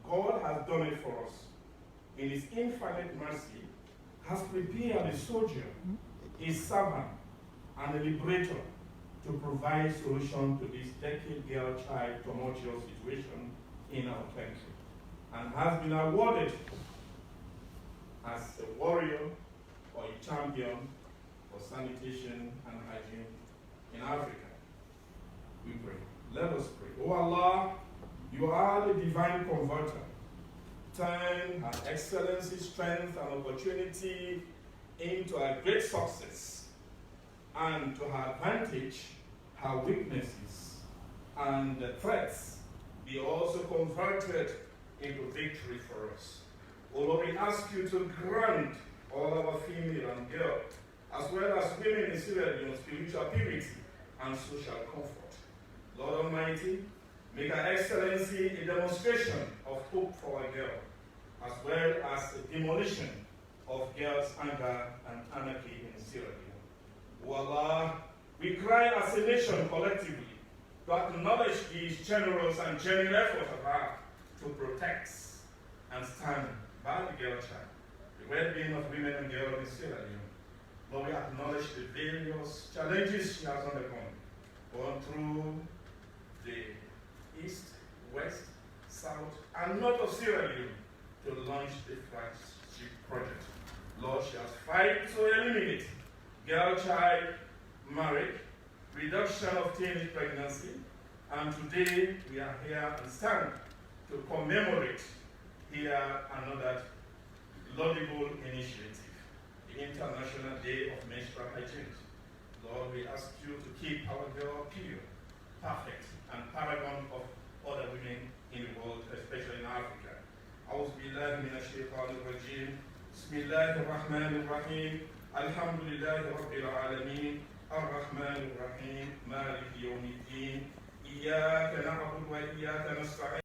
God has done it for us. In His infinite mercy, has prepared a soldier, a servant, and a liberator to provide solution to this decade girl-child tumultuous situation in our country, and has been awarded as a warrior or a champion for sanitation and hygiene in Africa. We pray. Let us pray. Oh Allah, you are the divine converter. Turn her excellency, strength, and opportunity into a great success, and to her advantage, her weaknesses and threats be also converted into victory for us. O Lord, we ask you to grant all our female and girl, as well as women in Sierra Leone, spiritual purity and social comfort. Lord Almighty, make our excellency a demonstration of hope for our girl, as well as the demolition of girls' anger and anarchy in Sierra Leone. O Allah, we cry as a nation collectively to acknowledge these generous and genuine efforts of ours to protect and stand by the girl child, the well-being of women and girls in Sierra Leone. Lord, we acknowledge the various challenges she has undergone, gone through the east, west, south, and north of Sierra Leone to launch the flagship project. Lord, she has fight to eliminate girl child marriage, reduction of teenage pregnancy, and today we are here and stand to commemorate here another laudable initiative, the International Day of Menstrual Hygiene. Lord, we ask you to keep our girl pure, perfect, and paragon of other women in the world, especially in Africa. أعوذ بالله من الشيطان الرجيم. بسم الله الرحمن الرحيم. الحمد لله رب العالمين. الرحمن الرحيم. مالك يوم الدين. إياك نعبد وإياك نستعين.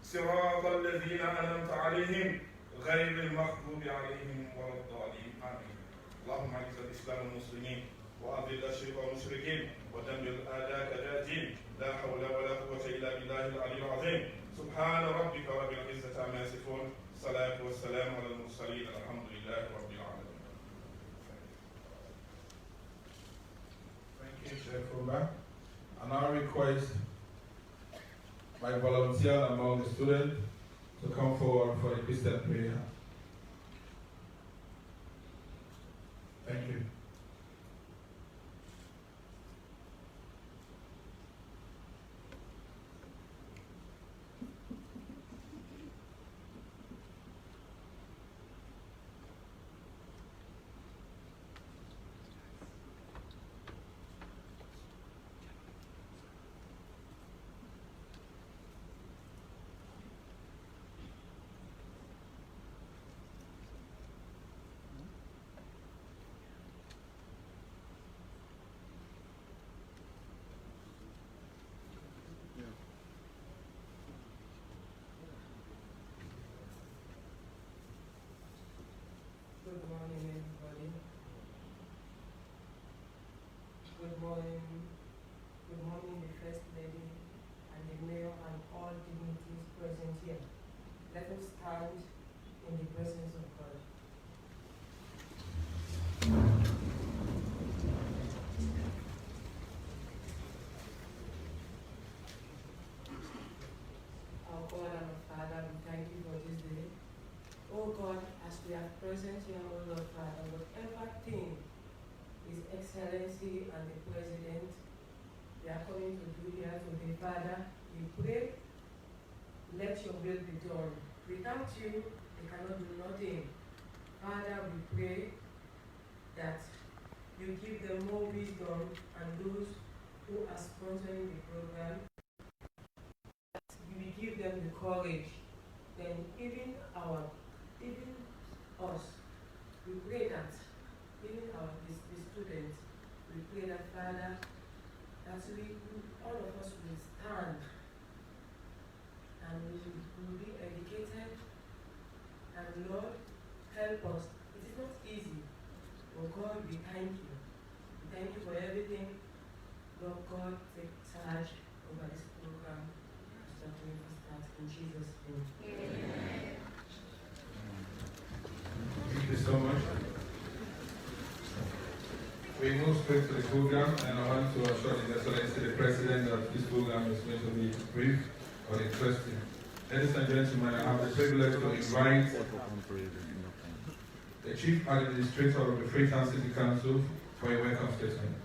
صراط الذين أنعمت عليهم غير المغضوب عليهم ولا الضالين. آمين. اللهم أعز الإسلام والمسلمين وأذل الشرك والمشركين ودمر أعداءك الدين. لا حول ولا قوة إلا بالله العلي العظيم. سبحان ربك رب العزة عما يصفون. الصلاة والسلام على المرسلين. الحمد لله رب العالمين. Thank you, Sheikh Fuba. And I request my volunteer among the students to come forward for the Christian prayer. Thank you. Good morning, everybody. Good morning. Good morning, the First Lady and the Mayor and all dignitaries present here. Let us stand in the presence of God. Our God and our Father, we thank you for this day. Oh God, as we are present here, oh Lord Father, whatever thing His Excellency and the President they are coming to do here today, Father, we pray, let your will be done. Without you, they cannot do nothing. Father, we pray that you give them more wisdom, and those who are sponsoring the program, you will give them the courage. Then even us, we pray that, even the students, we pray that, Father, that all of us will stand and we will be educated, and Lord, help us. It is not easy, but God, we thank you. We thank you for everything. Lord God, take charge over this program. In Jesus' name. Amen. Thank you so much. We move straight to the program, and I want to assure His Excellency the President that this program is going to be brief but interesting. Ladies and gentlemen, I have the privilege to invite the Chief Administrator of the Freetown City Council for a welcome statement.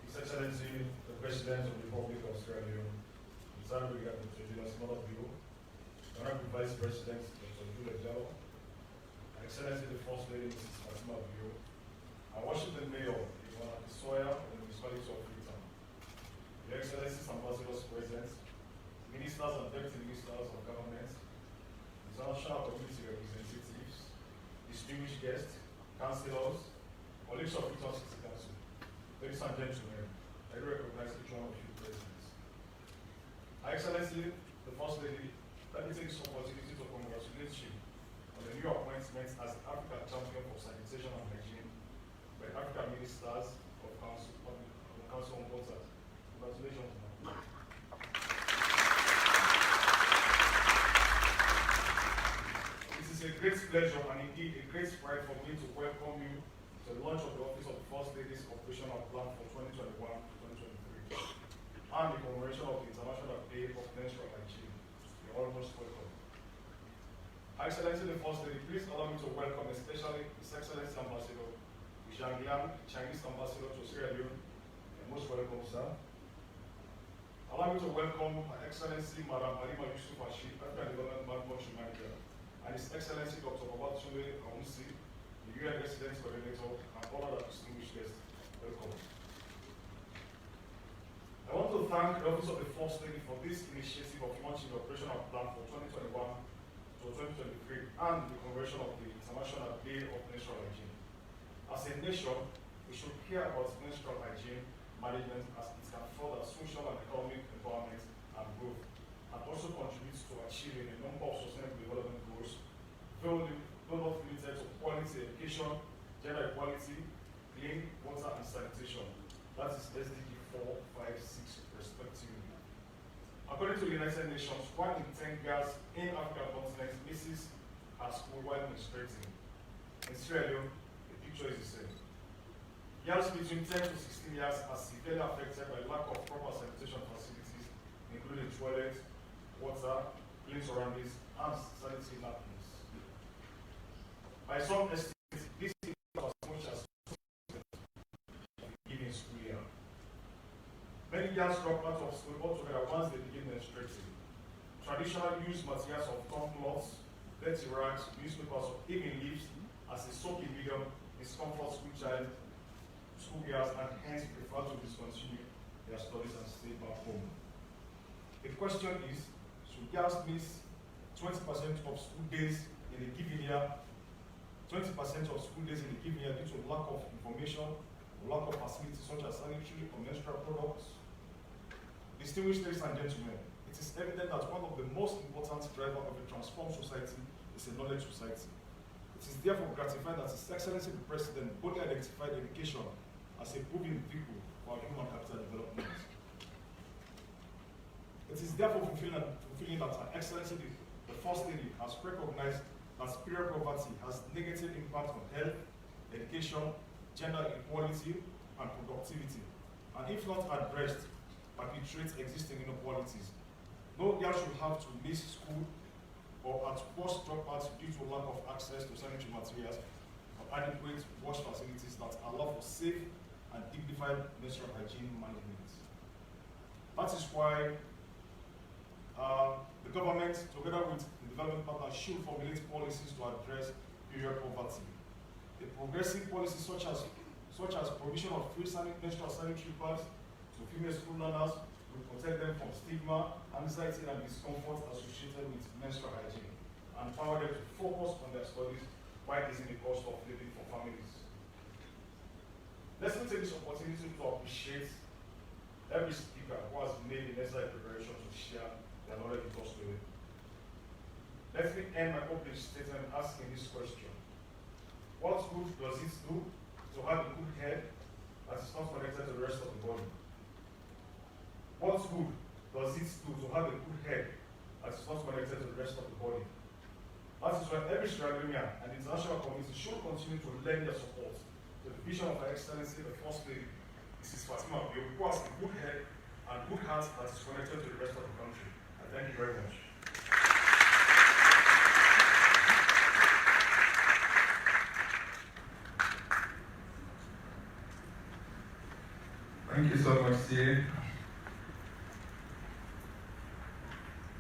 His Excellency, the President of the Republic of Sierraleone, presidentjuliusmaadabio, Honorable Vice President Dr. Julius, Excellency the First Lady Mrs. Fatimamaadabio, our Washington Mayor, Ivana Kisoya, of the Municipality of Freetown, Your Excellencies, Ambassadors present, Ministers and Deputy Ministers of Government, international community representatives, distinguished guests, councillors, colleagues of Freetown City Council. Ladies and gentlemen, I recognize each one of you present. Her Excellency, the First Lady, let me take this opportunity to congratulate you on the new appointment as the African Champion for Sanitation and Hygiene by African Ministers of the Council on Water. Congratulations, ma'am. It is a great pleasure and indeed a great pride for me to welcome you to the launch of the Office of the First Lady's Operational Plan for 2021 to 2023 and the commemoration of the International Day of Menstrual Hygiene. You're all most welcome. Her Excellency the First Lady, please allow me to welcome especially His Excellency Ambassador Zhang Liang, Chinese Ambassador to Sierraleone. You're most welcome, sir. Allow me to welcome Her Excellency Madam Halima Yusuf Ashid, African Development Country Manager, and His Excellency Dr. Auditorium, the UN Resident Coordinator, and all other distinguished guests. Welcome. I want to thank the Office of the First Lady for this initiative of launching the operational plan for 2021 to 2023 and the commemoration of the International Day of Menstrual Hygiene. As a nation, we should care about menstrual hygiene management as it can further social and economic empowerment and growth, and also contributes to achieving a number of sustainable development goals, though not limited to quality education, gender equality, clean water and sanitation. That is SDG 4, 5, 6 respectively. According to the United Nations, 1 in 10 girls in African continent misses her school while menstruating. In Sierra Leone, the picture is the same. Girls between 10 to 16 years are severely affected by lack of proper sanitation facilities, including toilets, water, clean surroundings, and sanitary napkins. By some estimates, this is as much as in school year. Many girls drop out of school altogether once they begin menstruating. Traditional used materials of torn cloths, dirty rags, newspapers, or even leaves as a soapy medium discomfort school girls, and hence prefer to discontinue their studies and stay back home. The question is, should girls miss 20% of school days in a given year, 20% of school days in a given year due to lack of information, or lack of facilities such as sanitary or menstrual products? Distinguished ladies and gentlemen, it is evident that one of the most important drivers of a transformed society is a knowledge society. It is therefore gratifying that His Excellency the President boldly identified education as a proven vehicle for our human capital development. It is therefore fulfilling that Her Excellency the First Lady has recognized that superior poverty has negative impact on health, education, gender equality, and productivity, and if not addressed, perpetuates existing inequalities. No girl should have to miss school or at worst dropouts due to lack of access to sanitary materials or adequate wash facilities that allow for safe and dignified menstrual hygiene management. That is why the government, together with the development partners, should formulate policies to address period poverty. A progressive policy such as provision of free menstrual sanitary pads to female school learners will protect them from stigma, anxiety, and discomfort associated with menstrual hygiene, and empower them to focus on their studies while easing the cost of living for families. Let's take this opportunity to appreciate every speaker who has made the necessary preparation to share their knowledge with us today. Let me end my opening statement asking this question. What good does it do to have a good head that is not connected to the rest of the body? What good does it do to have a good head that is not connected to the rest of the body? That is why every Sierraleonean and the international community should continue to lend their support to the vision of Her Excellency the First Lady, Mrs. Fatimamaadabio, who has a good head and good heart that is connected to the rest of the country. And thank you very much. Thank you so much, Sir.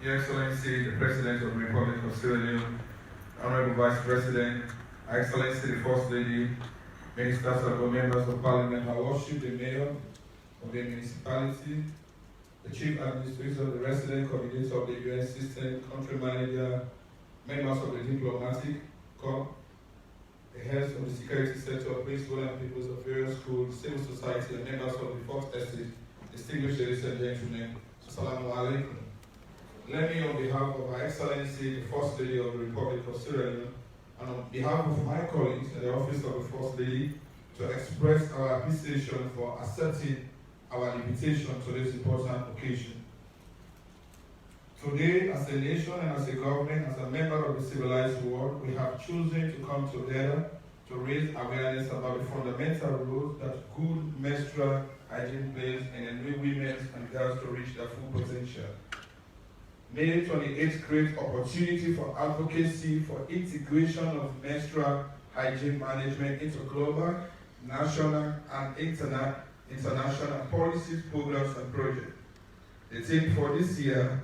Your Excellency, the President of the Republic of Sierraleone, Honorable Vice President, Her Excellency the First Lady, Ministers and Members of Parliament, I worship the Mayor of the municipality, the Chief Administrator, the Resident Coordinator of the UN System, Country Manager, members of the Diplomatic Corps, the heads of the security sector, principal and peoples of various schools, civil society, and members of the Fourth Estate, distinguished ladies and gentlemen, Assalamu alaikum. Let me, on behalf of Her Excellency, the First Lady of the Republic of Sierraleone, and on behalf of my colleagues in the Office of the First Lady, to express our appreciation for accepting our invitation to this important occasion. Today, as a nation and as a government, as a member of the civilized world, we have chosen to come together to raise awareness about the fundamental role that good menstrual hygiene plays in enabling women and girls to reach their full potential. May 28 create opportunity for advocacy for integration of menstrual hygiene management into global, national, and international policies, programs, and projects. The theme for this year,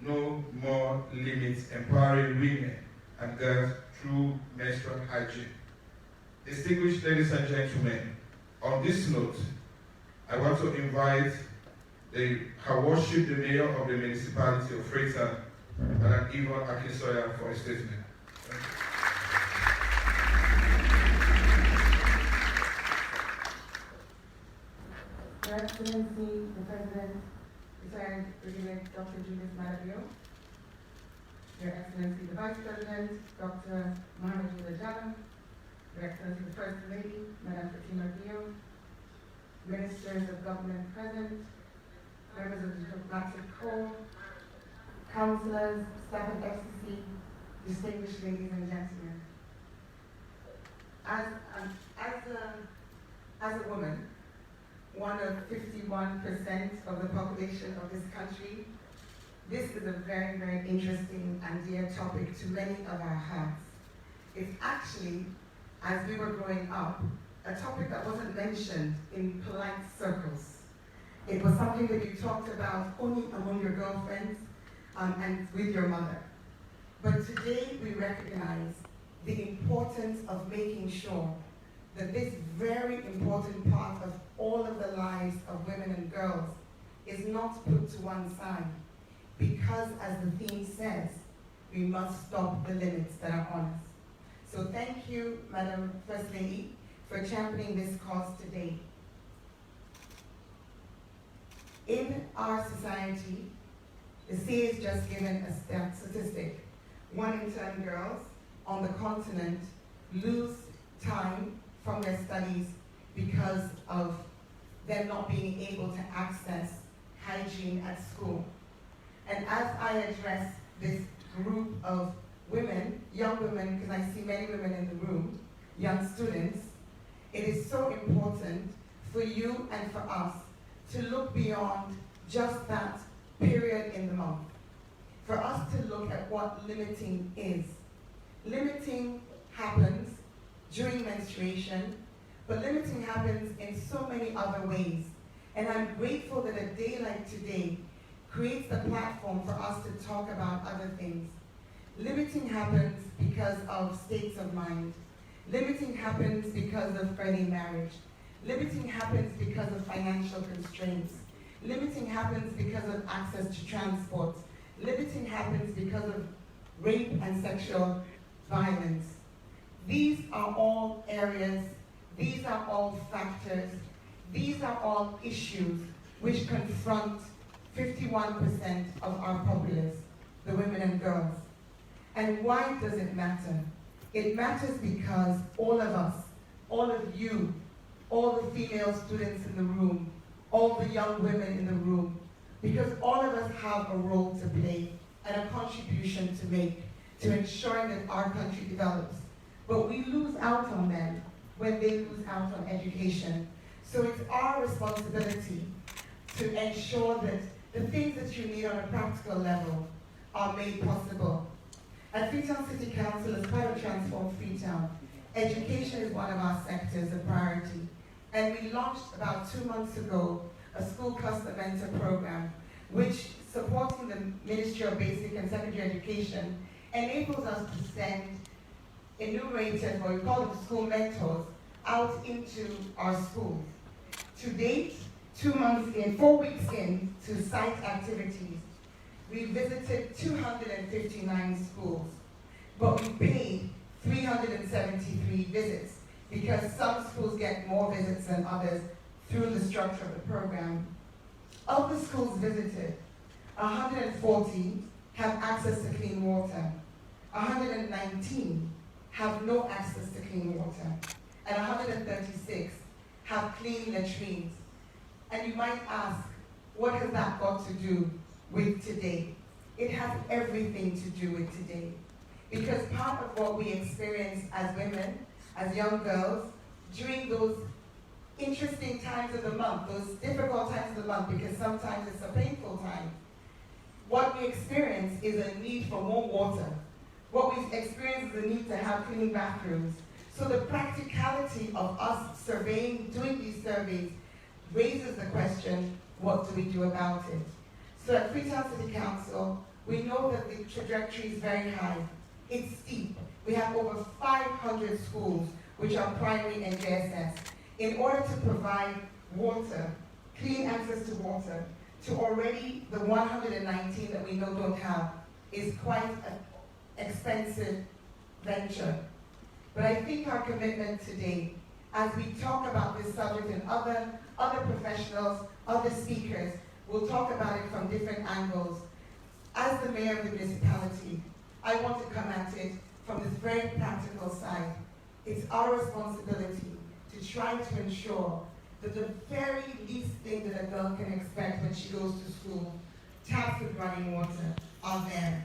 No More Limits, Empowering Women and Girls Through Menstrual Hygiene. Distinguished ladies and gentlemen, on this note, I want to invite Her Worship, the Mayor of the Municipality of Freetown, Madam Yvonne Akinsoya, for a statement. Your Excellency, the President, retired Brigadier Dr. Julius Maadabio, Your Excellency, the Vice President, Dr. Maada, Your Excellency, the First Lady, Madam Fatimamaadabio, Ministers of Government present, members of the Diplomatic Corps, councillors, staff of FCC, distinguished ladies and gentlemen. As a woman, one of 51% of the population of this country, this is a very, very interesting and dear topic to many of our hearts. It's actually, as we were growing up, a topic that wasn't mentioned in polite circles. It was something that you talked about only among your girlfriends and with your mother. But today we recognize the importance of making sure that this very important part of all of the lives of women and girls is not put to one side, because as the theme says, we must stop the limits that are on us. So thank you, Madam First Lady, for championing this cause today. In our society, the CA has just given a statistic. 1 in 10 girls on the continent lose time from their studies because of them not being able to access hygiene at school. And as I address this group of women, young women, because I see many women in the room, young students, it is so important for you and for us to look beyond just that period in the month. For us to look at what limiting is. Limiting happens during menstruation, but limiting happens in so many other ways. And I'm grateful that a day like today creates the platform for us to talk about other things. Limiting happens because of states of mind. Limiting happens because of early marriage. Limiting happens because of financial constraints. Limiting happens because of access to transport. Limiting happens because of rape and sexual violence. These are all areas, these are all factors, these are all issues which confront 51% of our populace, the women and girls. And why does it matter? It matters because all of us, all of you, all the female students in the room, all the young women in the room, because all of us have a role to play and a contribution to make to ensuring that our country develops. But we lose out on them when they lose out on education. So it's our responsibility to ensure that the things that you need on a practical level are made possible. At Freetown City Council, as part of Transform Freetown, education is one of our sectors of priority. And we launched about 2 months ago a school cluster mentor program, which, supporting the Ministry of Basic and Secondary Education, enables us to send enumerated, or we call them school mentors, out into our schools. To date, 2 months in, 4 weeks in to site activities, we visited 259 schools, but we paid 373 visits because some schools get more visits than others through the structure of the program. Of the schools visited, 140 have access to clean water, 119 have no access to clean water, and 136 have clean latrines. And you might ask, what has that got to do with today? It has everything to do with today. Because part of what we experience as women, as young girls, during those interesting times of the month, those difficult times of the month, because sometimes it's a painful time, what we experience is a need for more water. What we experience is a need to have clean bathrooms. So the practicality of us surveying, doing these surveys, raises the question, what do we do about it? So at Freetown City Council, we know that the trajectory is very high. It's steep. We have over 500 schools, which are primary and JSS. In order to provide water, clean access to water, to already the 119 that we know don't have, is quite an expensive venture. But I think our commitment today, as we talk about this subject and other professionals, other speakers, will talk about it from different angles. As the mayor of the municipality, I want to come at it from this very practical side. It's our responsibility to try to ensure that the very least thing that a girl can expect when she goes to school, taps with running water, are there.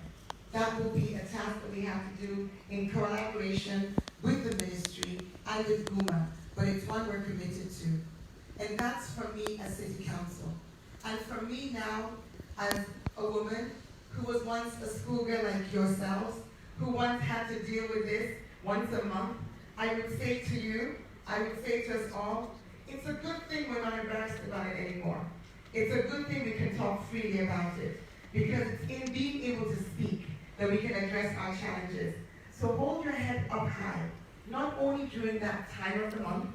That will be a task that we have to do in collaboration with the ministry and with GUMA, but it's one we're committed to. And that's for me as City Council. And for me now, as a woman who was once a schoolgirl like yourselves, who once had to deal with this once a month, I would say to you, I would say to us all, it's a good thing we're not embarrassed about it anymore. It's a good thing we can talk freely about it, because it's in being able to speak that we can address our challenges. So hold your head up high, not only during that time of the month,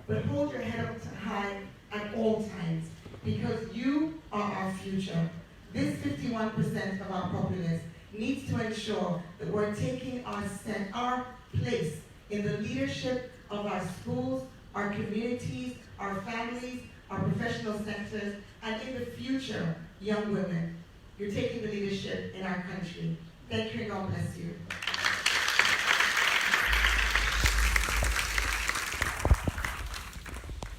but hold your head up high at all times, because you are our future. This 51% of our populace needs to ensure that we're taking our place in the leadership of our schools, our communities, our families, our professional sectors, and in the future, young women. You're taking the leadership in our country. Thank you and God bless you.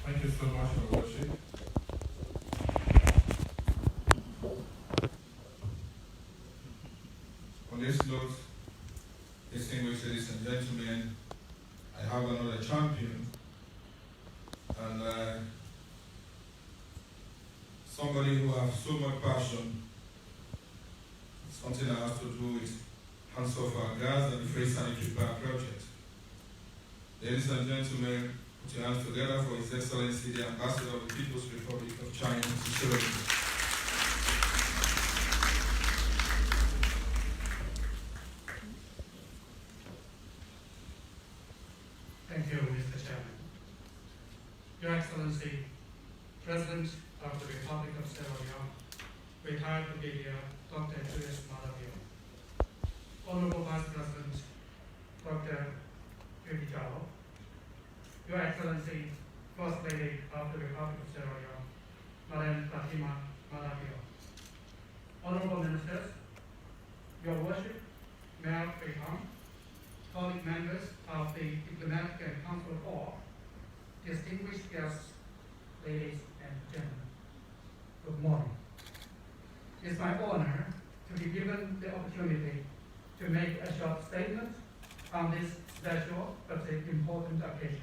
Thank you so much for worship. On this note, distinguished ladies and gentlemen, I have another champion, and somebody who has so much passion. Something that has to do with Hands Off Our Gas and the Free Sanitary Pad project. Ladies and gentlemen, put your hands together for His Excellency, the Ambassador of the People's Republic of China to Sierraleone. Thank you, Mr. Chairman. Your Excellency, President of the Republic of Sierraleone, retired Brigadier Dr. Julius Maadabio, Honorable Vice President Dr. Julius, Your Excellency, First Lady of the Republic of Sierraleone, Madam presidentbio. Honorable Ministers, Your Worship, Mayor Beiham, colleague members of the Diplomatic and Consular Corps, distinguished guests, ladies and gentlemen, good morning. It's my honor to be given the opportunity to make a short statement on this special but important occasion.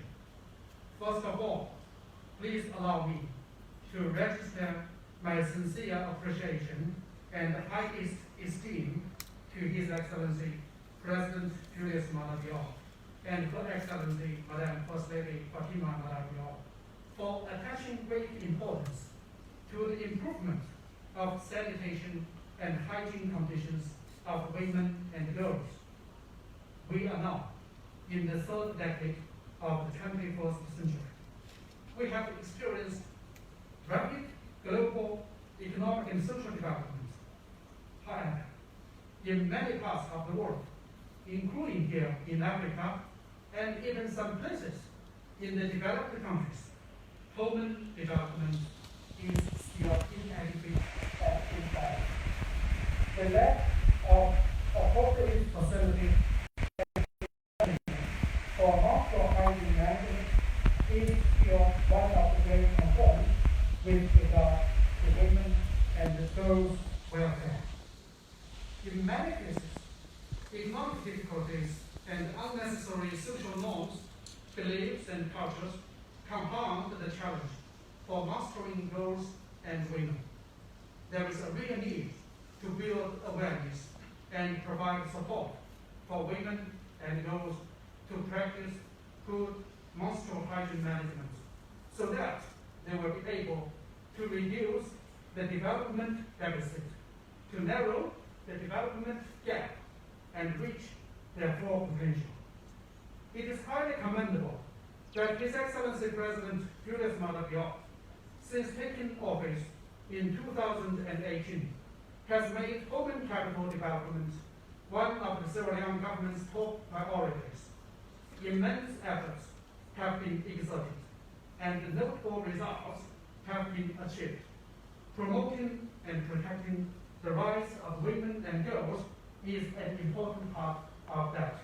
First of all, please allow me to register my sincere appreciation and highest esteem to His Excellency President Julius Maadabio and Her Excellency Madam First Lady Fatimamaadabio for attaching great importance to the improvement of sanitation and hygiene conditions of women and girls. We are now in the third decade of the 21st century. We have experienced rapid global economic and social development. However, in many parts of the world, including here in Africa and even some places in the developed countries, human development is still inadequate and imbalance. The lack of appropriate facilities for menstrual hygiene management is still one of the great concerns with regard to women and girls' welfare. In many cases, economic difficulties and unnecessary social norms, beliefs, and cultures compound the challenge for menstruating girls and women. There is a real need to build awareness and provide support for women and girls to practice good menstrual hygiene management so that they will be able to reduce the development deficit, to narrow the development gap, and reach their full potential. It is highly commendable that His Excellency President Julius Maadabio, since taking office in 2018, has made human capital development one of the Sierra Leone government's top priorities. Immense efforts have been exerted, and notable results have been achieved. Promoting and protecting the rights of women and girls is an important part of that.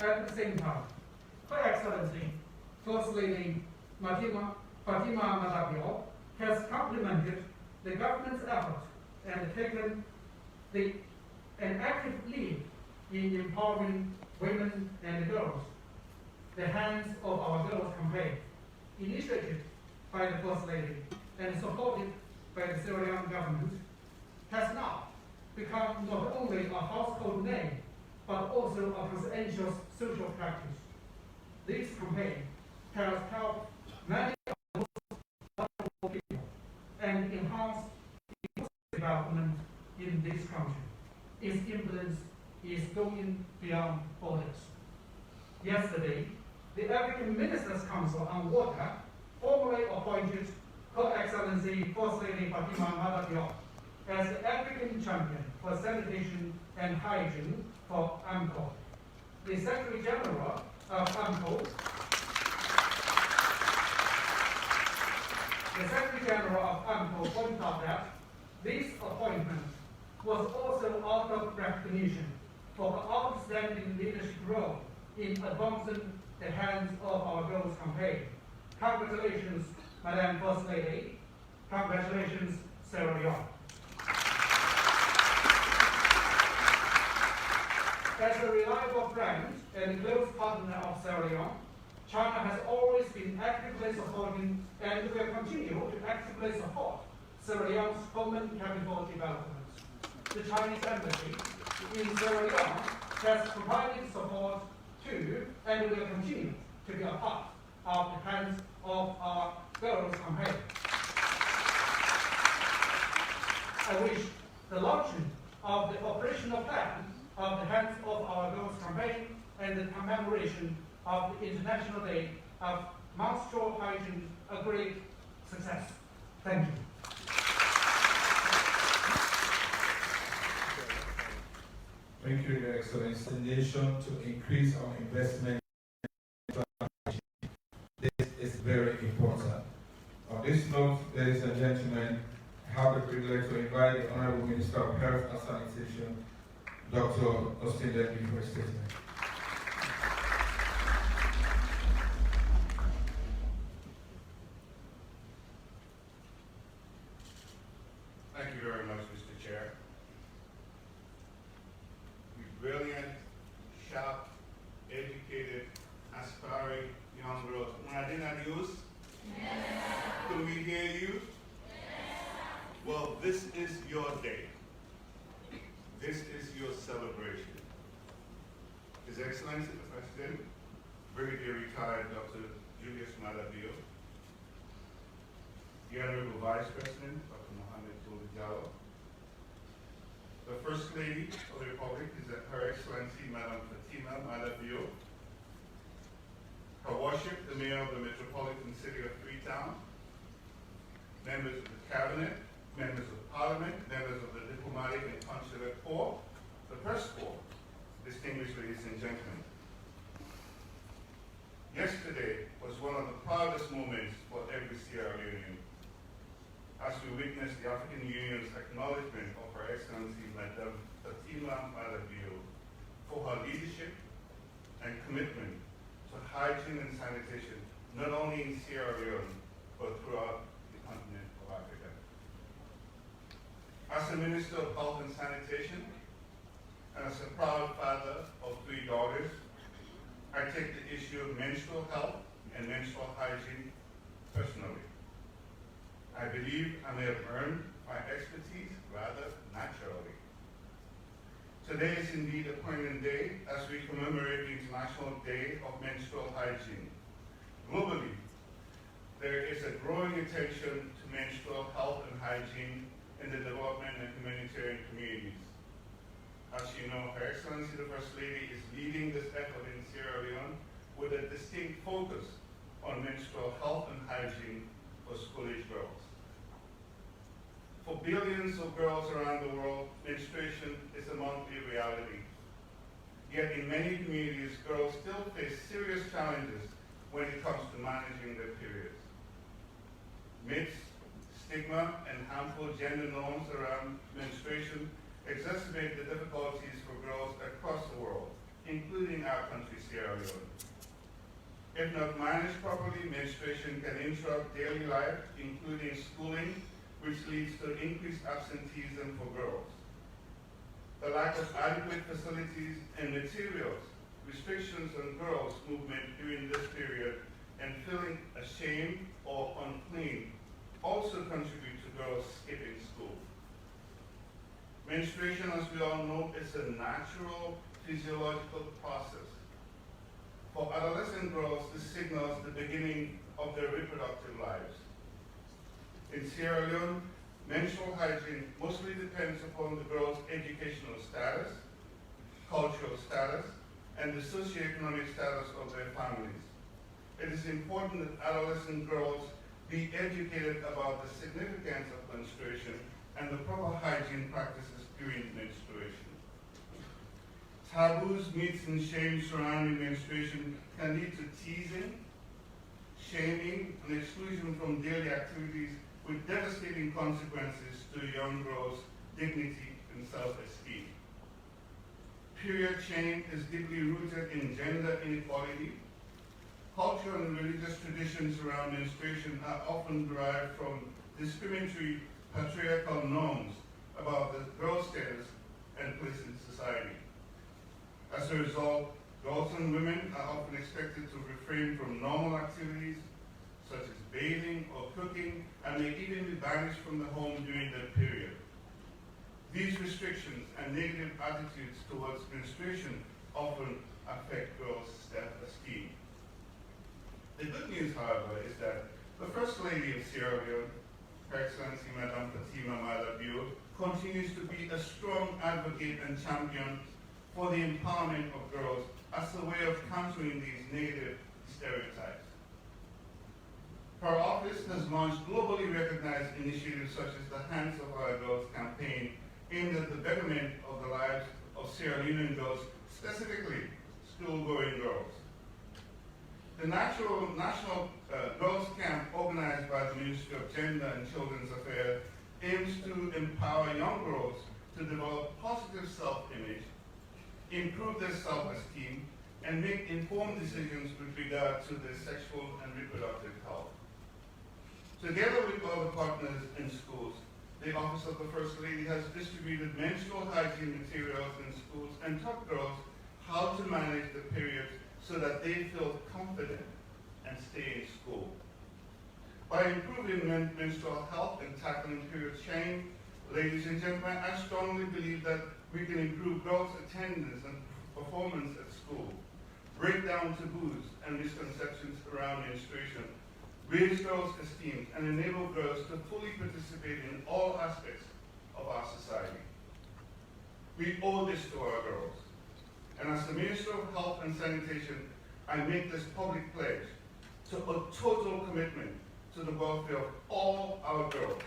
At the same time, Her Excellency First Lady Fatimamaadabio has complemented the government's effort and taken an active lead in empowering women and girls. The Hands of Our Girls campaign, initiated by the First Lady and supported by the Sierra Leone government, has now become not only a household name, but also a presidential social practice. This campaign has helped many of the most vulnerable people and enhanced development in this country. Its influence is going beyond borders. Yesterday, the African Ministers' Council on Water formally appointed Her Excellency First Lady Fatimamaadabio as the African champion for sanitation and hygiene for AMCO. The Secretary General of AMCO, pointed out that this appointment was also out of recognition for her outstanding leadership role in advancing the Hands of Our Girls campaign. Congratulations, Madam First Lady. Congratulations, Sierra Leone. As a reliable friend and close partner of Sierra Leone, China has always been actively supporting and will continue to actively support Sierra Leone's human capital development. The Chinese embassy in Sierra Leone has provided support to and will continue to be a part of the Hands of Our Girls campaign. I wish the launching of the operational plan of the Hands of Our Girls campaign and the commemoration of the International Day of Menstrual Hygiene a great success. Thank you. Thank you, Your Excellency. The nation to increase our investment in hygiene. This is very important. On this note, ladies and gentlemen, I have the privilege to invite the Honorable Minister of Health and Sanitation, Dr. Presidentbio, for a statement. Thank you very much, Mr. Chair. You brilliant, sharp, educated, aspiring young girls. Madina News? Yes. Can we hear you? Yes. Well, this is your day. This is your celebration. His Excellency the President, Brigadier Retired Dr. Julius Maadabio, the Honorable Vice President, the First Lady of the Republic is Her Excellency Madam Fatimamaadabio, Her Worship the Mayor of the Metropolitan City of Freetown, members of the Cabinet, members of Parliament, members of the Diplomatic and Consular Corps, the Press Corps, distinguished ladies and gentlemen. Yesterday was one of the proudest moments for every Sierraleonean, as we witnessed the African Union's acknowledgement of Her Excellency Madam Fatimamaadabio for her leadership and commitment to hygiene and sanitation, not only in Sierra Leone, but throughout the continent of Africa. As a Minister of Health and Sanitation, and as a proud father of 3 daughters, I take the issue of menstrual health and menstrual hygiene personally. I believe I may have earned my expertise rather naturally. Today is indeed a poignant day as we commemorate the International Day of Menstrual Hygiene. Globally, there is a growing attention to menstrual health and hygiene in the development and humanitarian communities. As you know, Her Excellency the First Lady is leading this effort in Sierra Leone with a distinct focus on menstrual health and hygiene for school-age girls. For billions of girls around the world, menstruation is a monthly reality. Yet in many communities, girls still face serious challenges when it comes to managing their periods. Myths, stigma, and harmful gender norms around menstruation exacerbate the difficulties for girls across the world, including our country, Sierra Leone. If not managed properly, menstruation can interrupt daily life, including schooling, which leads to increased absenteeism for girls. The lack of adequate facilities and materials, restrictions on girls' movement during this period, and feeling ashamed or unclean also contribute to girls skipping school. Menstruation, as we all know, is a natural physiological process. For adolescent girls, this signals the beginning of their reproductive lives. In Sierra Leone, menstrual hygiene mostly depends upon the girl's educational status, cultural status, and the socioeconomic status of their families. It is important that adolescent girls be educated about the significance of menstruation and the proper hygiene practices during menstruation. Taboos, myths, and shame surrounding menstruation can lead to teasing, shaming, and exclusion from daily activities with devastating consequences to a young girl's dignity and self-esteem. Period shame is deeply rooted in gender inequality. Cultural and religious traditions around menstruation are often derived from discriminatory patriarchal norms about the girl's status and place in society. As a result, girls and women are often expected to refrain from normal activities such as bathing or cooking, and may even be banished from the home during that period. These restrictions and negative attitudes towards menstruation often affect girls' self-esteem. The good news, however, is that the First Lady of Sierra Leone, Her Excellency Madam Fatimamaadabio, continues to be a strong advocate and champion for the empowerment of girls as a way of countering these negative stereotypes. Her office has launched globally recognized initiatives such as the Hands of Our Girls campaign aimed at the betterment of the lives of Sierra Leonean girls, specifically school-going girls. The National Girls Camp, organized by the Ministry of Gender and Children's Affairs, aims to empower young girls to develop positive self-image, improve their self-esteem, and make informed decisions with regard to their sexual and reproductive health. Together with other partners in schools, the Office of the First Lady has distributed menstrual hygiene materials in schools and taught girls how to manage the period so that they feel confident and stay in school. By improving menstrual health and tackling period shame, ladies and gentlemen, I strongly believe that we can improve girls' attendance and performance at school, break down taboos and misconceptions around menstruation, raise girls' esteem, and enable girls to fully participate in all aspects of our society. We owe this to our girls. And as the Minister of Health and Sanitation, I make this public pledge to a total commitment to the welfare of all our girls.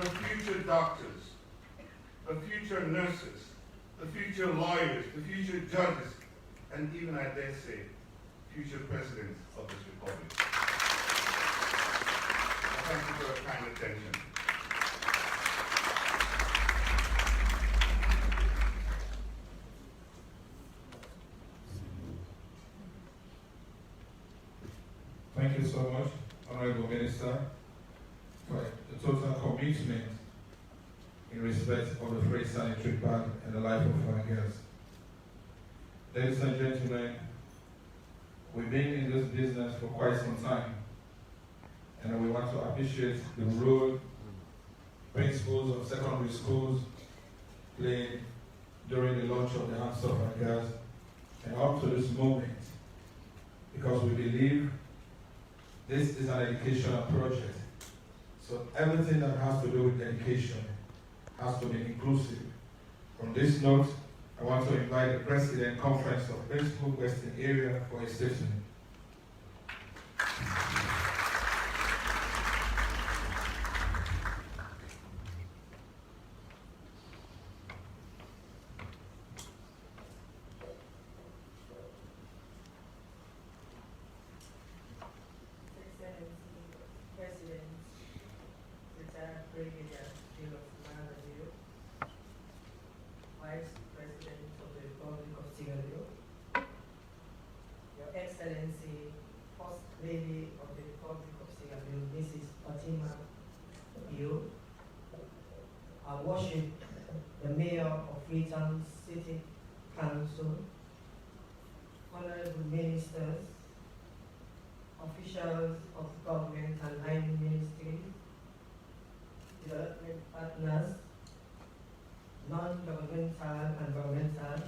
The future doctors, the future nurses, the future lawyers, the future judges, and even, I dare say, future presidents of this republic. Thank you for your kind attention. Thank you so much, Honorable Minister, for the total commitment in respect of the free sanitary pad and the life of our girls. Ladies and gentlemen, we've been in this business for quite some time, and we want to appreciate the role principals of secondary schools played during the launch of the Hands of Our Girls and up to this moment, because we believe this is an educational project. So everything that has to do with education has to be inclusive. On this note, I want to invite the President Conference of Principal Western Area for a statement. Julius Vice President of the Republic of Sierraleone, Your Excellency, First Lady of the Republic of Sierraleone, Mrs. Fatimamaadabio, our worship, the Mayor of Freetown City Council, honorable ministers, officials of government and line ministries, development partners, non-governmental and governmental,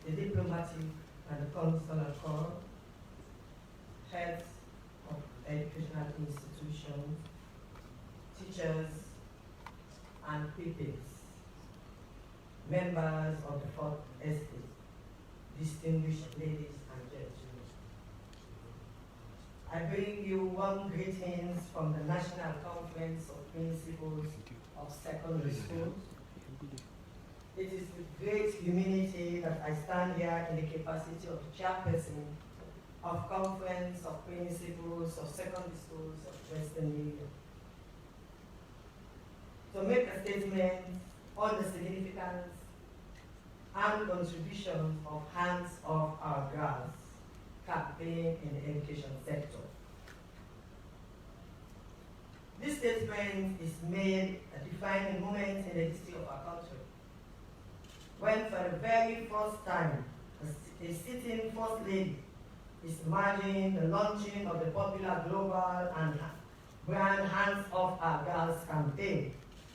the diplomatic and the consular corps, heads of educational institutions, teachers and pupils, members of the Fourth Estate, distinguished ladies and gentlemen. I bring you warm greetings from the National Conference of Principals of Secondary Schools. It is with great humility that I stand here in the capacity of the chairperson of Conference of Principals of Secondary Schools of Western Area, to make a statement on the significance and contribution of Hands Off Our Girls campaign in the education sector. This statement is made at a defining moment in the history of our country, when for the very first time, a sitting First Lady is marking the launching of the popular global and brand Hands Off Our Girls campaign,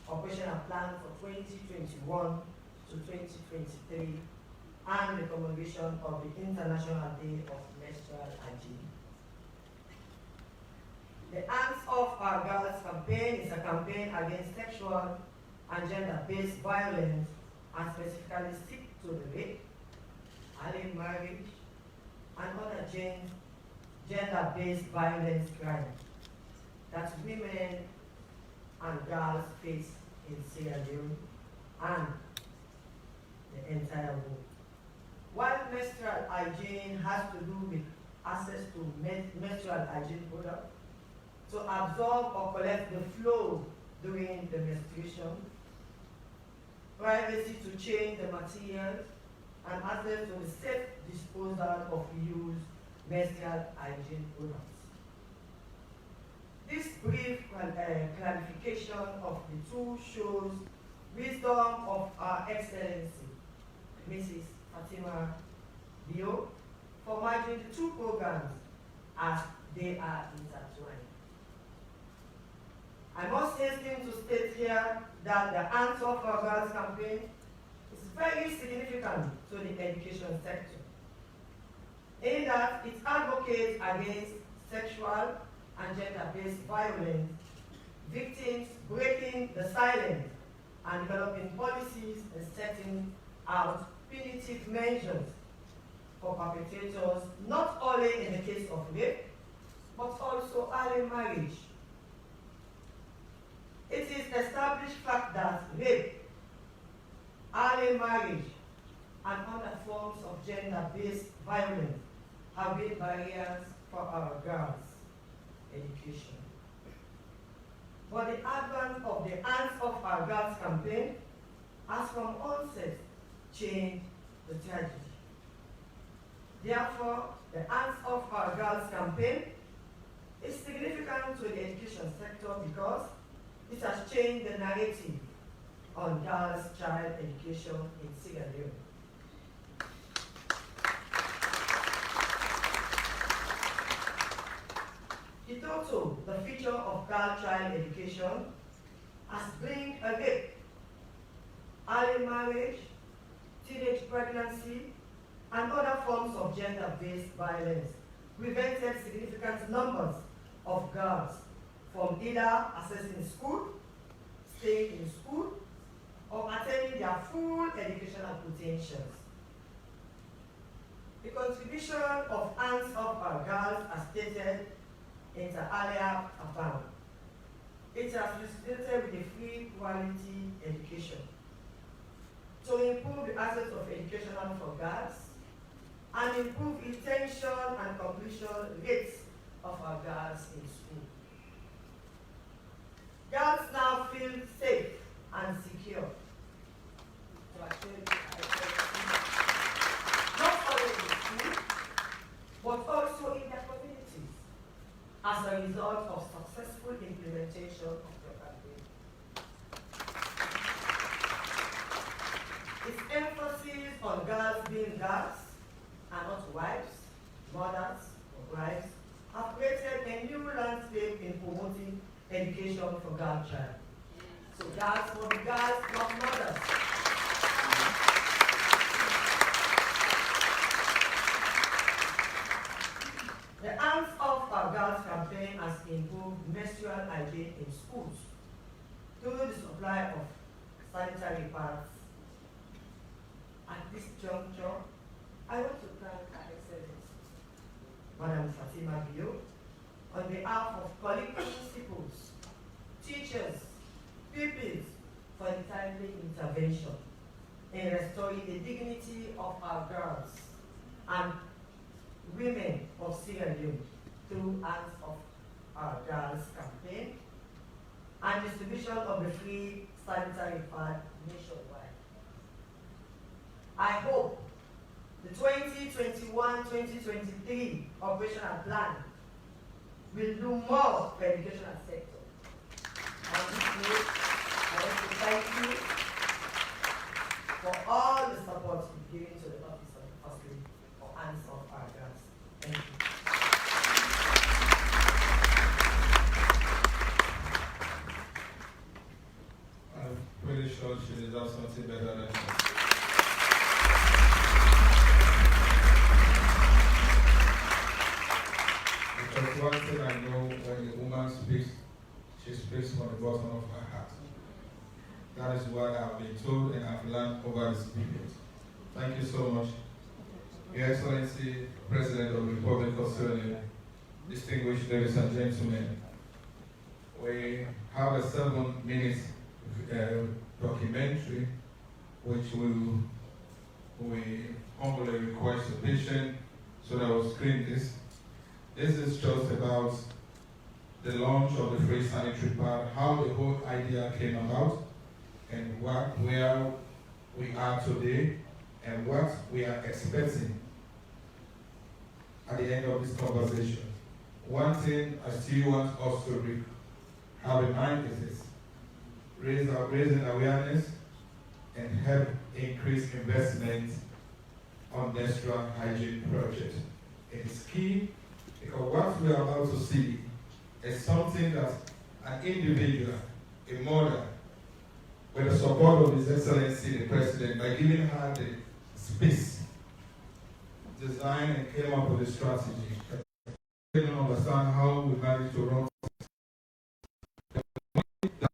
operational plan for 2021 to 2023, and the commemoration of the International Day of Menstrual Hygiene. The Hands Off Our Girls campaign is a campaign against sexual and gender-based violence, and specifically seek to the rape, early marriage, and other gender-based violence crimes that women and girls face in Sierra Leone and the entire world. While menstrual hygiene has to do with access to menstrual hygiene products, to absorb or collect the flow during the menstruation, privacy to change the materials, and access to the safe disposal of used menstrual hygiene products. This brief clarification of the two shows wisdom of Our Excellency, Mrs. Fatimamaadabio, for merging the two programs as they are intertwined. I must hasten to state here that the Hands Off Our Girls campaign is very significant to the education sector, in that it advocates against sexual and gender-based violence, victims breaking the silence, and developing policies and setting out punitive measures for perpetrators, not only in the case of rape, but also early marriage. It is established fact that rape, early marriage, and other forms of gender-based violence have been barriers for our girls' education. But the advent of the Hands Off Our Girls campaign has from onset changed the tragedy. Therefore, the Hands Off Our Girls campaign is significant to the education sector because it has changed the narrative on girls' child education in Sierraleone. Hitherto, the feature of girl child education has been a rape, early marriage, teenage pregnancy, and other forms of gender-based violence prevented significant numbers of girls from either accessing school, staying in school, or attaining their full educational potentials. The contribution of Hands Off Our Girls, as stated in the earlier account, it has resulted with a free quality education to improve the access of education for girls and improve retention and completion rates of our girls in school. Girls now feel safe and secure to attend not only in school, but also in their communities as a result of successful implementation of the campaign. Its emphasis on girls being girls and not wives, mothers, or brides have created a new landscape in promoting education for girl child. So girls will be girls, not mothers. The Hands Off Our Girls campaign has improved menstrual hygiene in schools through the supply of sanitary pads. At this juncture, I want to thank Her Excellency, Madam Fatimamaadabio, on behalf of colleague principals, teachers, pupils, for the timely intervention in restoring the dignity of our girls and women of Sierraleone through Hands Off Our Girls campaign and distribution of the free sanitary pad nationwide. I hope the 2021-2023 operational plan will do more for the educational sector. On this note, I want to thank you for all the support you've given to the Office of the First Lady for Hands Off Our Girls. Thank you. I'm pretty sure she deserves something better than that. Because one thing I know, when a woman speaks, she speaks from the bottom of her heart. That is what I've been told and I've learned over this period. Thank you so much. Your Excellency, President of the Republic of Sierraleone, distinguished ladies and gentlemen, we have a 7-minute documentary which will we humbly request the patient so that we'll screen this. This is just about the launch of the free sanitary pad, how the whole idea came about, and where we are today, and what we are expecting at the end of this conversation. One thing I still want us to have in mind is this: raising awareness and help increase investment on menstrual hygiene projects. It is key because what we are about to see is something that an individual, a mother, with the support of His Excellency the President, by giving her the space, designed and came up with a strategy. I don't understand how we managed to run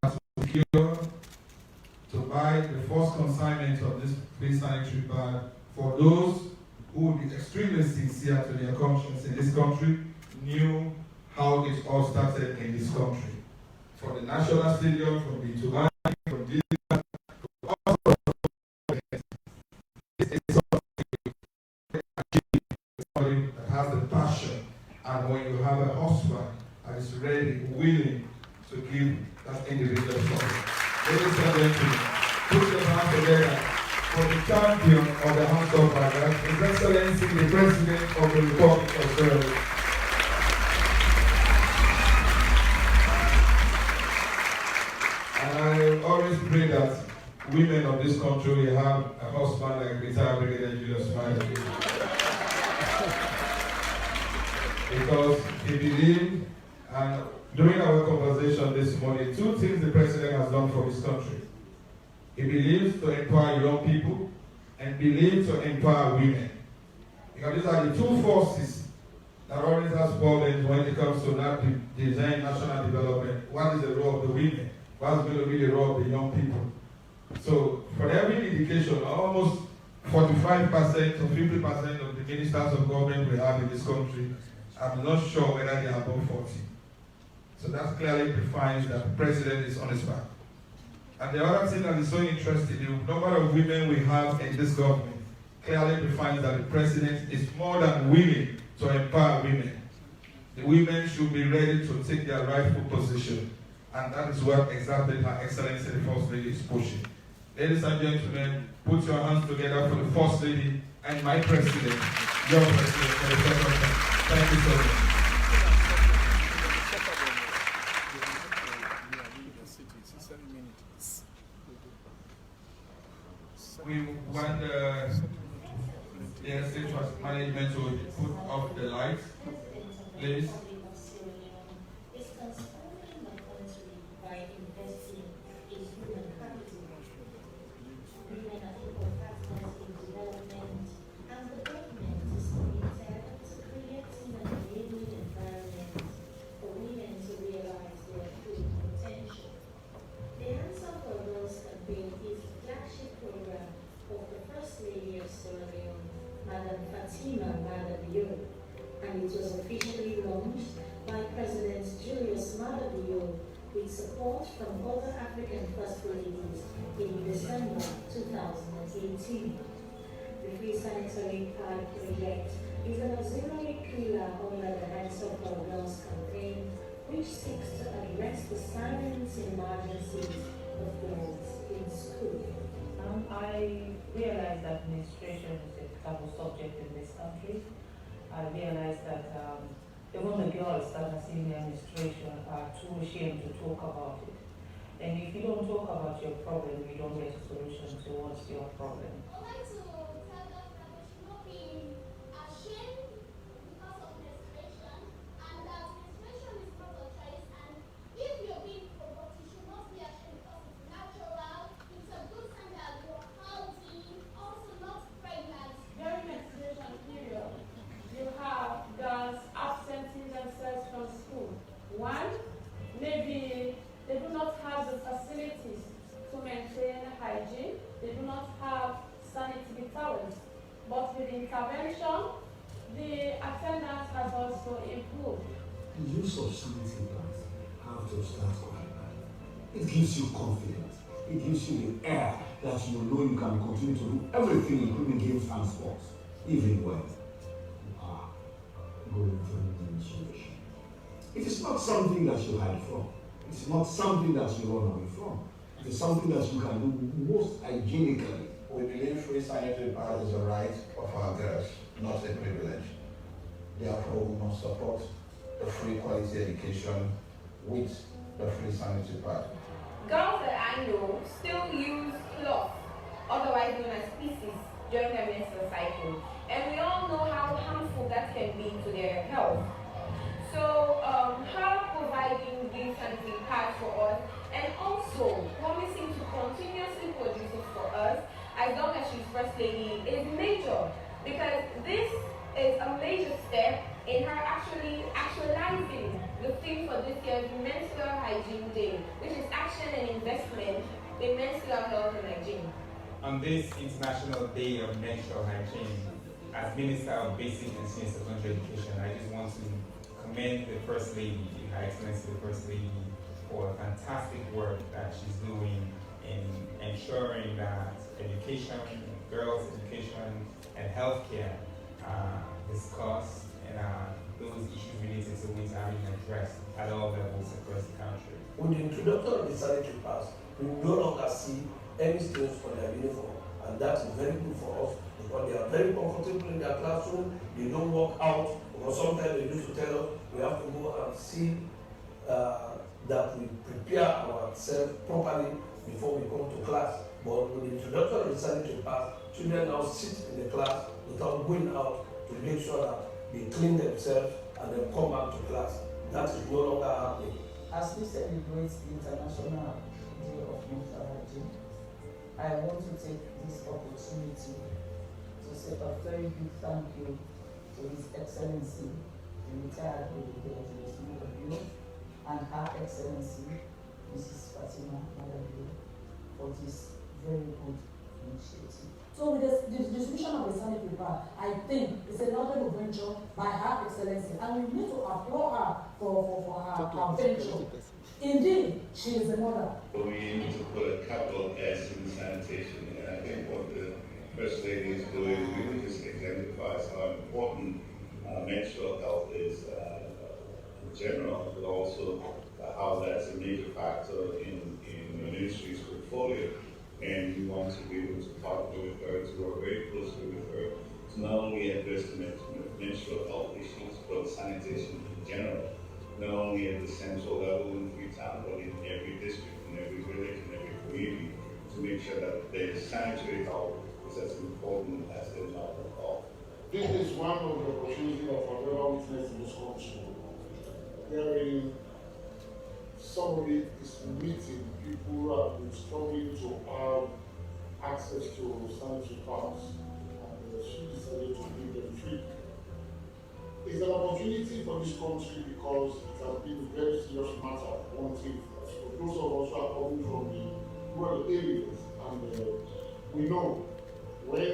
that secure to buy the first consignment of this free sanitary pad for those who would be extremely sincere to their conscience in this country, knew how it all started in this country. From the National Stadium, from the Tuban, from the somebody that has the passion, and when you have a husband that is ready, willing to give that individual something. Ladies and gentlemen, put your hands together for the champion of the House of Parliament, His Excellency the President of the Republic of Sierraleone. And I always pray that women of this country will have a husband like retired presidentjuliusmaadabio. Because he believed, and during our conversation this morning, two things the president has done for his country. He believes to empower young people and believes to empower women. Because these are the two forces that always has problems when it comes to that design national development. What is the role of the women? What's going to be the role of the young people? So for every indication, almost 45% to 50% of the ministers of government we have in this country, I'm not sure whether they are above 40. So that clearly defines that the president is on his back. And the other thing that is so interesting, the number of women we have in this government clearly defines that the president is more than willing to empower women. The women should be ready to take their rightful position. And that is what exactly Her Excellency the First Lady is pushing. Ladies and gentlemen, put your hands together for the First Lady and my president, your president, for the second time. Thank you so much. We want the state management to put off the lights, please. Madam Fatimamaadabio, and it was officially launched by President Juliusmaadabio with support from other African First Ladies in December 2018. The Free Sanitary Pad project is an auxiliary pillar under the Hands Up for Girls campaign, which seeks to address the silent emergencies of girls in school. I realize that menstruation is a taboo subject in this country. I realize that even the girls that are seeing their menstruation are too ashamed to talk about it. And if you don't talk about your problem, you don't get a solution towards your problem. I would like to tell them that they should not be ashamed because of menstruation, and that menstruation is not a choice. And if you're being provoked, you should not be ashamed because it's natural, it's a good sign that you're healthy, also not pregnant. During menstruation period, you have girls absenting themselves from school. One, maybe they do not have the facilities to maintain hygiene. They do not have sanitary towels. But with intervention, the attendance has also improved. The use of sanitary pads have to start quite bad. It gives you confidence. It gives you the air that you know you can continue to do everything, including games and sports, even when you are going through the menstruation. It is not something that you hide from. It is not something that you run away from. It is something that you can do most hygienically. We believe free sanitary pads is a right of our girls, not a privilege. Therefore, we must support the free quality education with the free sanitary pad. Girls that I know still use cloth, otherwise known as pieces, during their menstrual cycle. And we all know how harmful that can be to their health. So her providing these sanitary pads for us and also promising to continuously produce it for us as long as she's First Lady is major, because this is a major step in her actually actualizing the theme for this year's Menstrual Hygiene Day, which is action and investment in menstrual health and hygiene. On this International Day of Menstrual Hygiene, as Minister of Basic and Senior Secondary Education, I just want to commend the First Lady, Her Excellency the First Lady, for fantastic work that she's doing in ensuring that education, girls' education, and healthcare discussed and those issues related to which are being addressed at all levels across the country. With the introduction of the sanitary pads, we no longer see any stains on their uniform, and that is very good for us because they are very comfortable in their classroom. They don't walk out, because sometimes they used to tell us we have to go and see that we prepare ourselves properly before we come to class. But with the introduction of the sanitary pads, children now sit in the class without going out to make sure that they clean themselves and then come back to class. That is no longer happening. As we celebrate the International Day of Menstrual Hygiene, I want to take this opportunity to say a very big thank you to His Excellency, the retired President Julius Maadabio, and Her Excellency, Mrs. Fatimamaadabio, for this very good initiative. So with the distribution of the sanitary pad, I think it's a laudable venture by Her Excellency, and we need to applaud her for her venture. Indeed, she is a mother. We need to put a capital S in sanitation, and I think what the First Lady is doing really just exemplifies how important menstrual health is in general, but also how that's a major factor in the ministry's portfolio. And we want to be able to partner with her, to work very closely with her, to not only address the menstrual health issues, but sanitation in general, not only at the central level in Freetown, but in every district, in every village, in every community, to make sure that the sanitary health is as important as the mental health. This is one of the opportunities of our witness in this country, wherein some of it is meeting people who have been struggling to have access to sanitary pads, and she decided to give them free. It's an opportunity for this country because it has been a very serious matter, one thing. So those of us who are coming from the rural areas, and we know when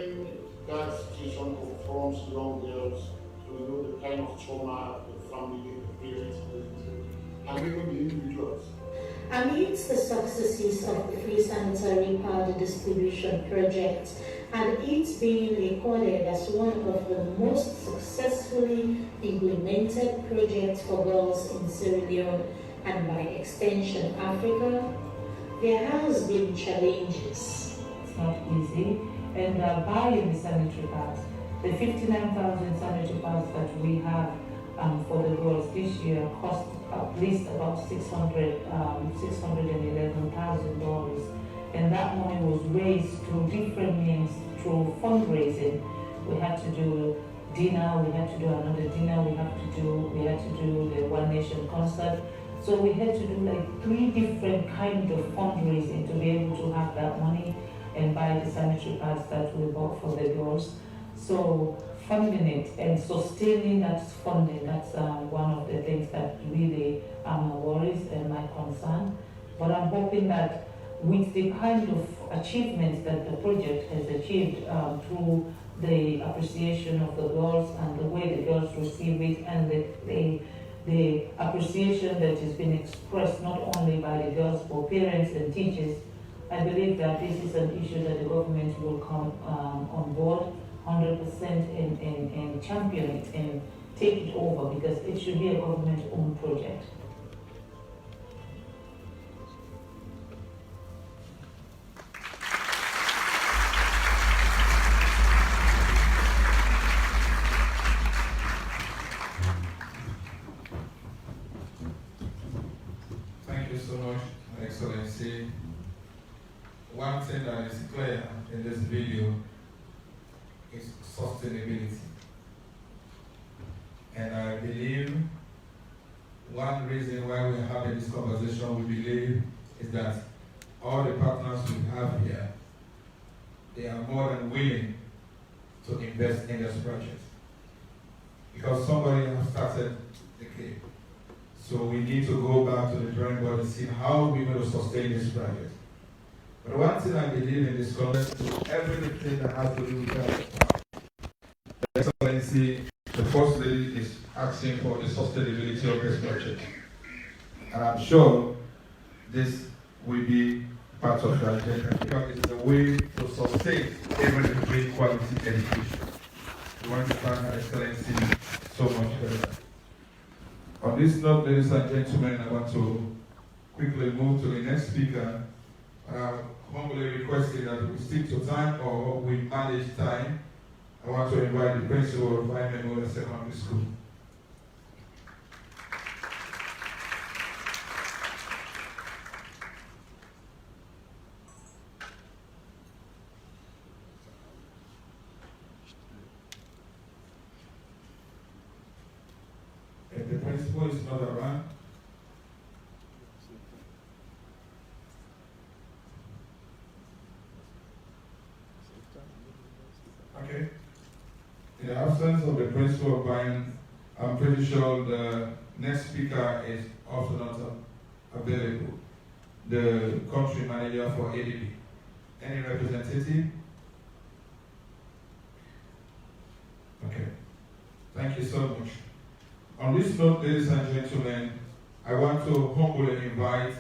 that situation confronts young girls, we know the kind of trauma the family, the parents, and even the individuals. Amidst the successes of the free sanitary pad distribution project, and it being recorded as one of the most successfully implemented projects for girls in Sierra Leone and by extension Africa, there has been challenges. It's not easy, and buying the sanitary pads, the 59,000 sanitary pads that we have for the girls this year cost at least about $611,000, and that money was raised through different means, through fundraising. We had to do dinner, we had to do another dinner, we had to do the One Nation concert. So we had to do like 3 different kinds of fundraising to be able to have that money and buy the sanitary pads that we bought for the girls. So funding it and sustaining that funding, that's one of the things that really my worries and my concern. But I'm hoping that with the kind of achievements that the project has achieved through the appreciation of the girls and the way the girls receive it, and the appreciation that has been expressed not only by the girls but parents and teachers, I I believe that this is an issue that the government will come on board 100% and champion it and take it over, because it should be a government-owned project. Thank you so much, Excellency. One thing that is clear in this video is sustainability. And I believe one reason why we're having this conversation, we believe, is that all the partners we have here, they are more than willing to invest in this project. Because somebody has started the game. So we need to go back to the drawing board and see how we're going to sustain this project. But one thing I believe in this context is everything that has to do with that. Excellency, the First Lady is asking for the sustainability of this project. And I'm sure this will be part of the agenda because it's a way to sustain even a great quality education. We want to thank Her Excellency so much for that. On this note, ladies and gentlemen, I want to quickly move to the next speaker. Humbly requesting that we stick to time or we manage time. I want to invite the principal of Memorial Secondary School. If the principal is not around, okay. In the absence of the principal of Bayern, I'm pretty sure the next speaker is also not available. The country manager for ADB. Any representative? Okay. Thank you so much. On this note, ladies and gentlemen, I want to humbly invite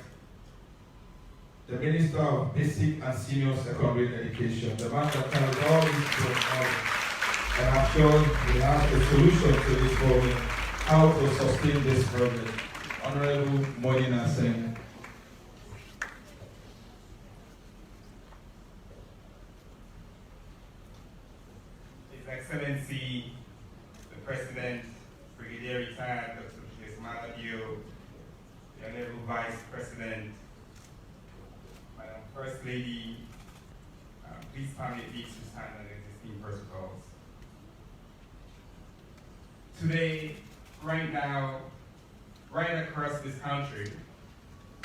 the Minister of Basic and Senior Secondary Education, the man that carries all this to and I'm sure we have a solution to this problem, how to sustain this project. Honorable Modina Singh. His Excellency, the President, Brigadier Retired Dr. Juliusmaadabio, the Honorable Vice President, Madam First Lady, please permit me to stand on existing protocols. Today, right now, right across this country,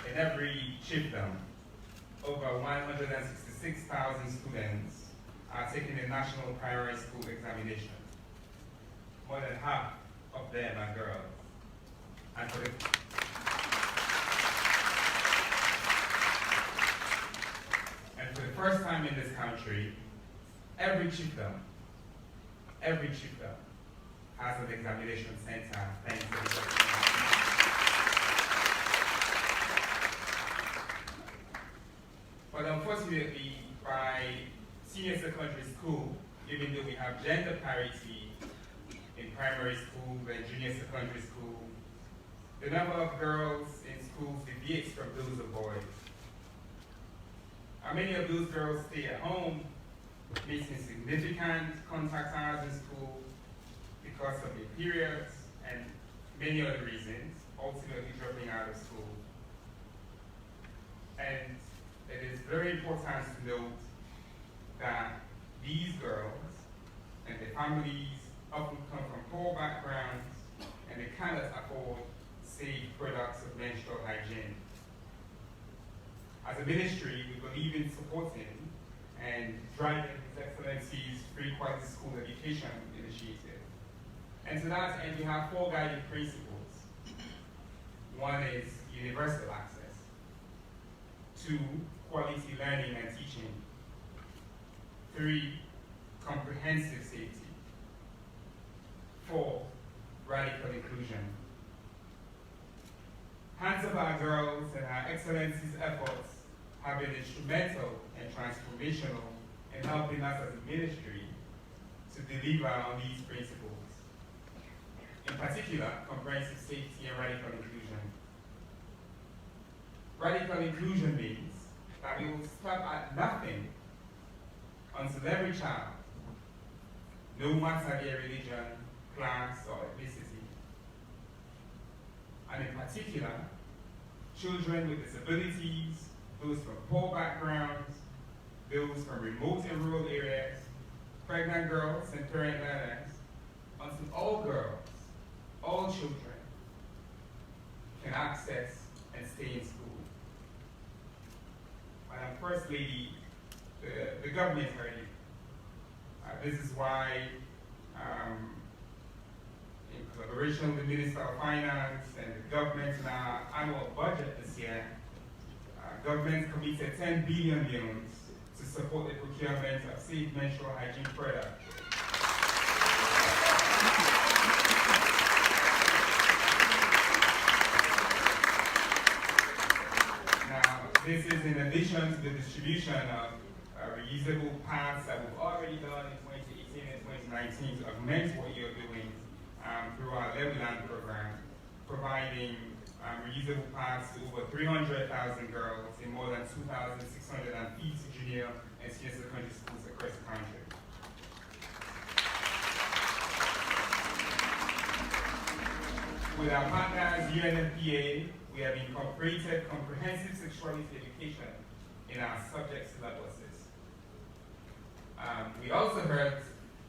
in every chiefdom, over 166,000 students are taking the National Primary School Examination. More than half of them are girls. And for the first time in this country, every chiefdom has an examination center thanks to the But unfortunately, by senior secondary school, even though we have gender parity in primary school and junior secondary school, the number of girls in schools deviates from those of boys. And many of those girls stay at home, missing significant contact hours in school because of their periods and many other reasons, ultimately dropping out of school. And it is very important to note that these girls and their families often come from poor backgrounds and they cannot afford safe products of menstrual hygiene. As a ministry, we believe in supporting and driving His Excellency's free quality school education initiative. And to that end, we have 4 guiding principles. 1 is universal access. 2, quality learning and teaching. 3, comprehensive safety. 4, radical inclusion. Hands of our girls and Her Excellency's efforts have been instrumental and transformational in helping us as a ministry to deliver on these principles. In particular, comprehensive safety and radical inclusion. Radical inclusion means that we will stop at nothing until every child, no matter their religion, class, or ethnicity, and in particular, children with disabilities, those from poor backgrounds, those from remote and rural areas, pregnant girls and parent learners, until all girls, all children can access and stay in school. Madam First Lady, the government heard it. This is why, in collaboration with the Minister of Finance and the government in our annual budget this year, government committed 10 billion loans to support the procurement of safe menstrual hygiene products. Now, this is in addition to the distribution of reusable pads that we've already done in 2018 and 2019 to augment what you're doing through our Leveland program, providing reusable pads to over 300,000 girls in more than 2,650 junior and senior secondary schools across the country. With our partners, UNFPA, we have incorporated comprehensive sexuality education in our subject syllabuses. We also heard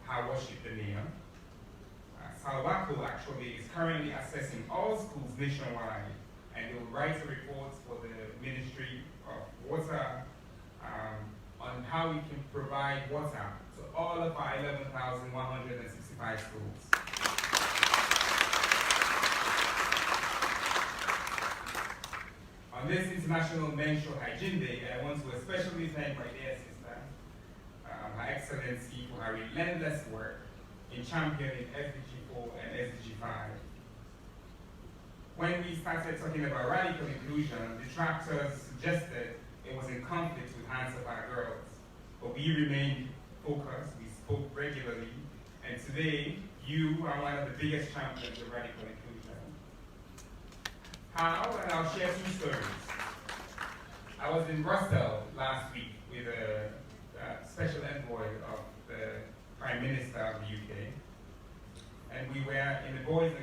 how worship the name. Salwako actually is currently assessing all schools nationwide, and they will write a report for the Ministry of Water on how we can provide water to all of our 11,165 schools. On this International Menstrual Hygiene Day, I want to especially thank my dear sister, Her Excellency, for her relentless work in championing SDG 4 and SDG 5. When we started talking about radical inclusion, detractors suggested it was in conflict with Hands of Our Girls. But we remained focused, we spoke regularly, and today you are one of the biggest champions of radical inclusion. How? And I'll share two stories. I was in Brussels last week with a special envoy of the Prime Minister of the UK, and we were in the Boys and